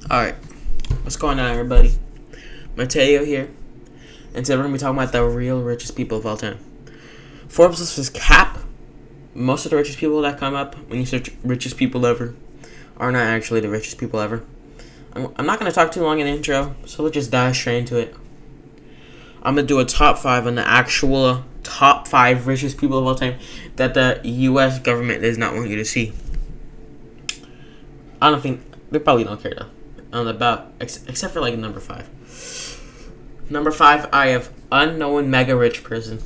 Alright, what's going on, everybody? Mateo here, and today we're going to be talking about the real richest people of all time. Forbes list is cap. Most of the richest people that come up when you search richest people ever are not actually the richest people ever. I'm not going to talk too long in the intro, so let's just dive straight into it. I'm going to do a top 5 on the actual top 5 richest people of all time that the U.S. government does not want you to see. I don't think, they probably don't care though. Except for like number 5. Number 5, I have unknown mega rich person.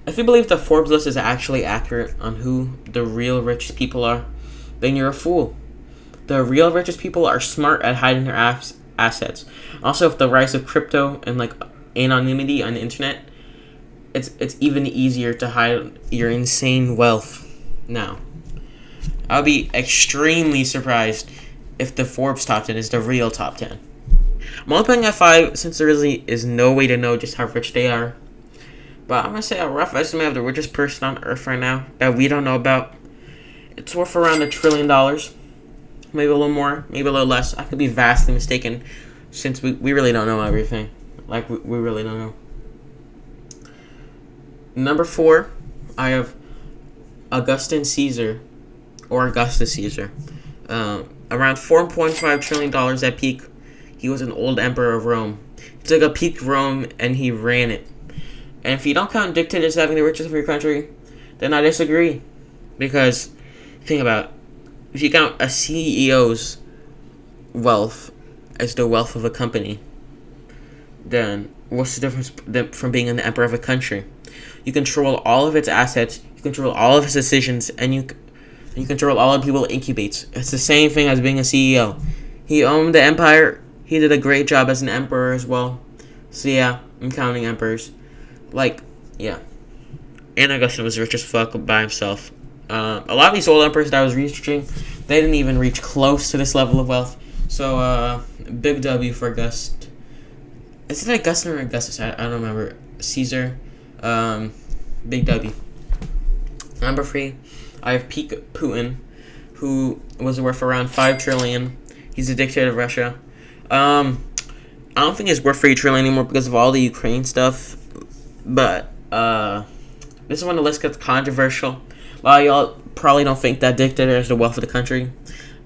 If you believe the Forbes list is actually accurate on who the real richest people are, then you're a fool. The real richest people are smart at hiding their assets. Also, with the rise of crypto and like anonymity on the internet, it's even easier to hide your insane wealth now. I'll be extremely surprised if the Forbes top 10 is the real top 10. I'm only putting at 5 since there really is no way to know just how rich they are. But I'm going to say a rough estimate of the richest person on earth right now that we don't know about. It's worth around $1 trillion. Maybe a little more, maybe a little less. I could be vastly mistaken since we really don't know everything. Like, we really don't know. Number 4, I have Augustus Caesar, or Augustus Caesar. Around $4.5 trillion at peak. He was an old emperor of Rome. He took a peak Rome and he ran it. And if you don't count dictators having the richest of your country, then I disagree. Because, think about it. If you count a CEO's wealth as the wealth of a company, then what's the difference from being an emperor of a country? You control all of its assets, you control all of its decisions, and you control all of the people it incubates. It's the same thing as being a CEO. He owned the empire. He did a great job as an emperor as well. So yeah, I'm counting emperors. Like, yeah. And Augustus was rich as fuck by himself. A lot of these old emperors that I was researching, they didn't even reach close to this level of wealth. So, big W for Augustus. Is it Augustus or Augustus? I don't remember. Caesar. Big W. Number 3, I have peak Putin, who was worth around $5 trillion. He's a dictator of Russia. I don't think it's worth $3 trillion anymore because of all the Ukraine stuff. But this is when the list gets controversial. A lot of y'all probably don't think that dictator is the wealth of the country,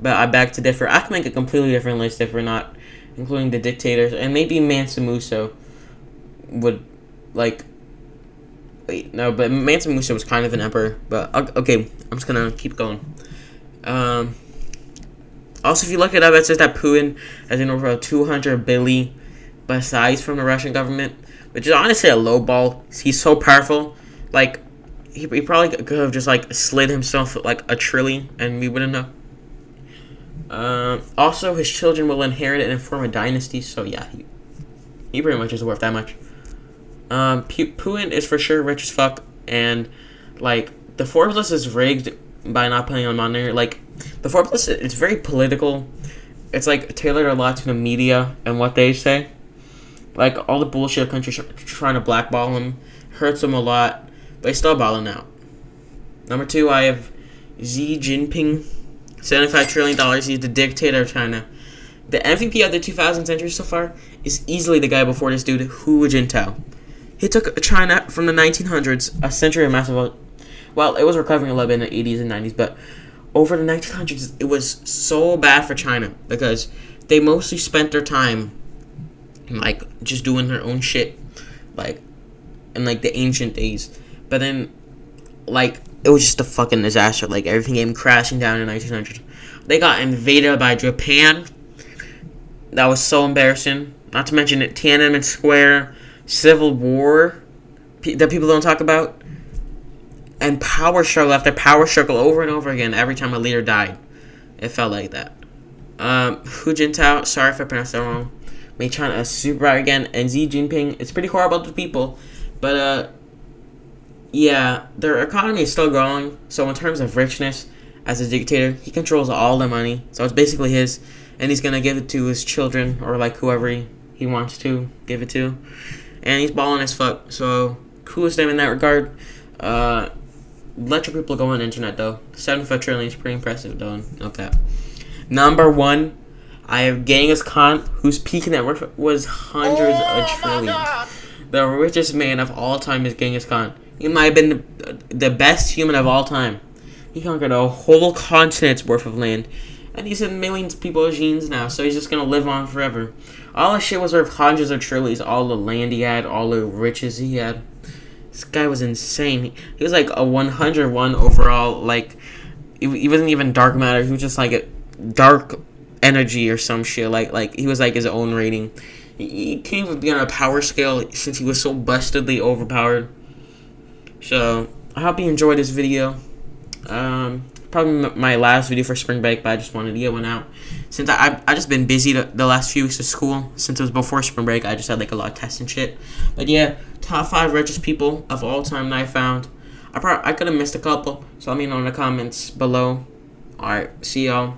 but I beg to differ. I can make a completely different list if we're not including the dictators, and maybe Mansa Musa would like. Wait, no, but Mansa Musa was kind of an emperor. But okay, I'm just gonna keep going. Also, if you look it up, it says that Putin has an over 200 billion besides from the Russian government, which is honestly a low ball. He's so powerful. Like, he probably could have just like slid himself like $1 trillion, and we wouldn't know. Also, his children will inherit it and form a dynasty. So yeah, he pretty much is worth that much. Putin is for sure rich as fuck, and like the Forbes list is rigged by not putting him on there. Like, the Forbes list, it's very political. It's like tailored a lot to the media and what they say. Like, all the bullshit countries trying to blackball him hurts him a lot, but he's still balling out. Number 2, I have Xi Jinping, $75 trillion. He's the dictator of China. The MVP of the 2000th century so far is easily the guy before this dude, Hu Jintao. He took China from the 1900s, a century of massive. Well, it was recovering a little bit in the 80s and 90s, but over the 1900s, it was so bad for China because they mostly spent their time like just doing their own shit, like in like the ancient days. But then, like, it was just a fucking disaster. Like, everything came crashing down in the 1900s. They got invaded by Japan. That was so embarrassing. Not to mention it, Tiananmen Square, Civil War that people don't talk about, and power struggle after power struggle over and over again. Every time a leader died, it felt like that. Hu Jintao, sorry if I pronounced that wrong, made China a superpower again, and Xi Jinping, it's pretty horrible to people, but yeah, their economy is still growing. So in terms of richness, as a dictator, he controls all the money, so it's basically his, and he's gonna give it to his children or like whoever he wants to give it to. And he's balling as fuck. So, coolest name in that regard. Let your people go on the internet, though. 75 trillion is pretty impressive, though. Okay. Number 1, I have Genghis Khan, whose peak net worth was hundreds of trillions. The richest man of all time is Genghis Khan. He might have been the best human of all time. He conquered a whole continent's worth of land. And he's in millions of people's genes now, so he's just gonna live on forever. All his shit was worth hundreds of trillions. All the land he had, all the riches he had. This guy was insane. He was like a 101 overall. Like, he wasn't even dark matter. He was just like a dark energy or some shit. Like he was like his own rating. He can't even be on a power scale since he was so bustedly overpowered. So I hope you enjoyed this video. Probably my last video for spring break, but I just wanted to get one out since I just been busy the last few weeks of school. Since it was before spring break, I just had like a lot of tests and shit. But yeah, top 5 richest people of all time that I found. I could have missed a couple, so let me know in the comments below. Alright, see y'all.